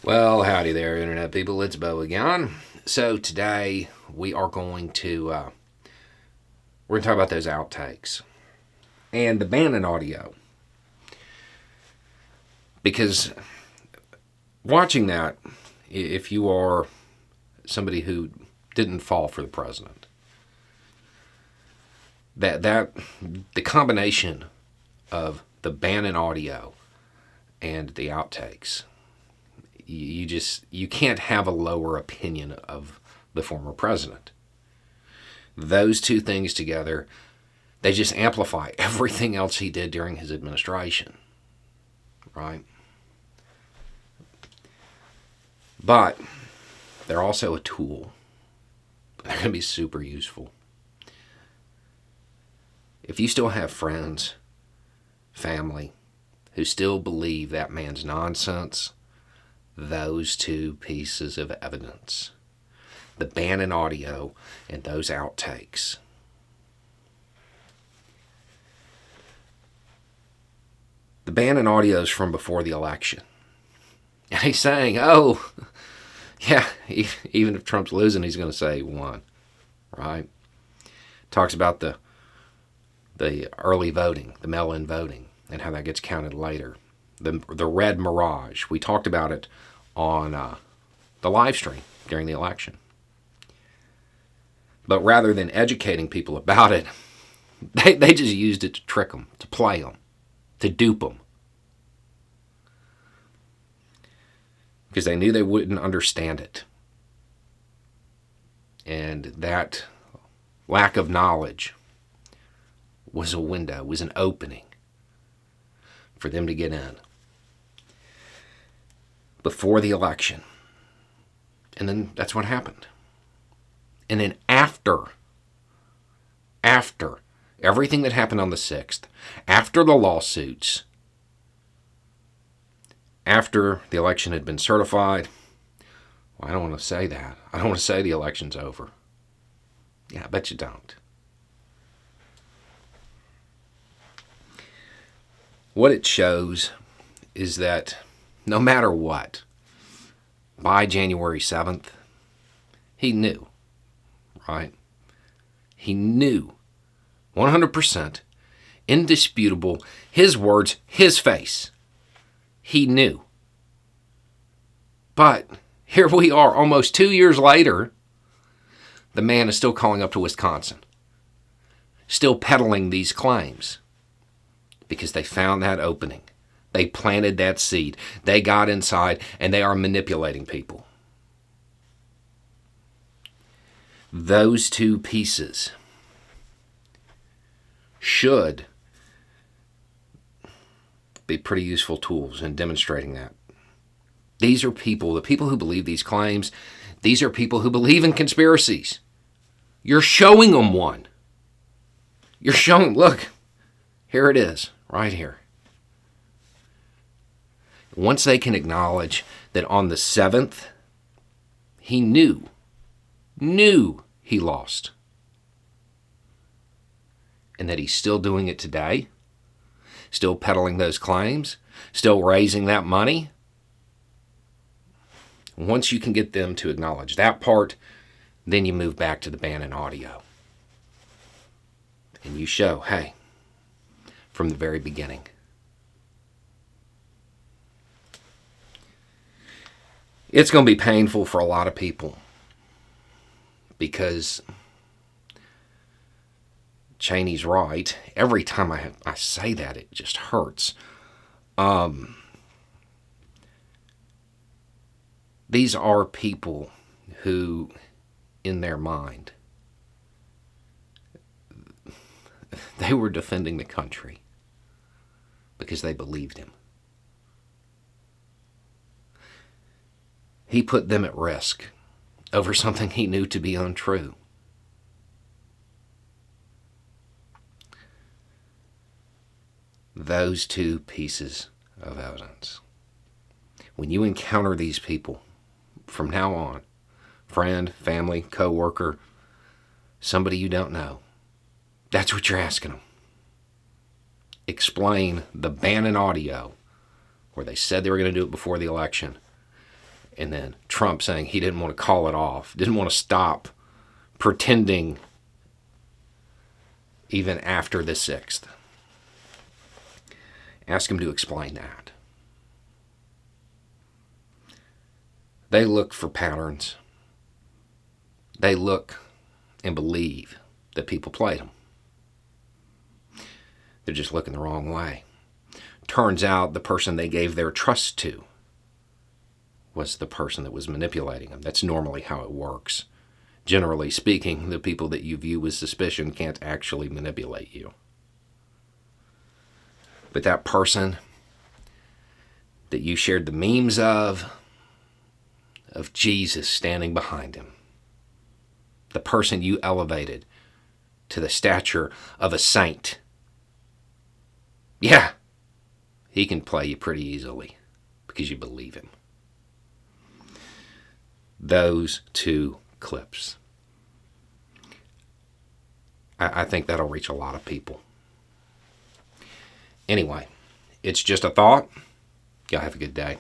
Well, howdy there, Internet people. It's Bo again. So today we are going to talk about those outtakes and the Bannon audio, because watching that, if you are somebody who didn't fall for the president, that the combination of the Bannon audio and the outtakes, you can't have a lower opinion of the former president. Those two things together, they just amplify everything else he did during his administration, right? But they're also a tool. They're going to be super useful. If you still have friends, family, who still believe that man's nonsense, those two pieces of evidence, the Bannon audio and those outtakes, the Bannon audio is from before the election. And he's saying, oh, yeah, even if Trump's losing, he's going to say he won, right? Talks about the early voting, the mail-in voting, and how that gets counted later. The red mirage. We talked about it on the live stream during the election. But rather than educating people about it, they just used it to trick them, to play them, to dupe them. Because they knew they wouldn't understand it. And that lack of knowledge was a window, was an opening for them to get in before the election. And then that's what happened. And then after everything that happened on the 6th, after the lawsuits, after the election had been certified, well, I don't want to say that. I don't want to say the election's over. Yeah, I bet you don't. What it shows is that no matter what, by January 7th, he knew, right? He knew 100%, indisputable, his words, his face. He knew. But here we are almost 2 years later. The man is still calling up to Wisconsin, still peddling these claims because they found that opening. They planted that seed. They got inside and they are manipulating people. Those two pieces should be pretty useful tools in demonstrating that. These are people, the people who believe these claims, these are people who believe in conspiracies. You're showing them one. You're showing, look, here it is, right here. Once they can acknowledge that on the 7th, he knew he lost, and that he's still doing it today, still peddling those claims, still raising that money. Once you can get them to acknowledge that part, then you move back to the Bannon audio. And you show, hey, from the very beginning. It's going to be painful for a lot of people because Cheney's right. Every time I say that, it just hurts. These are people who, in their mind, they were defending the country because they believed him. He put them at risk over something he knew to be untrue. Those two pieces of evidence. When you encounter these people from now on, friend, family, co-worker, somebody you don't know, that's what you're asking them. Explain the Bannon audio where they said they were going to do it before the election And then Trump saying he didn't want to call it off, didn't want to stop pretending even after the 6th. Ask him to explain that. They look for patterns. They look and believe that people played them. They're just looking the wrong way. Turns out the person they gave their trust to was the person that was manipulating them. That's normally how it works. Generally speaking, the people that you view with suspicion can't actually manipulate you. But that person that you shared the memes of Jesus standing behind him, the person you elevated to the stature of a saint, yeah, he can play you pretty easily because you believe him. Those 2 clips. I think that'll reach a lot of people. Anyway, it's just a thought. Y'all have a good day.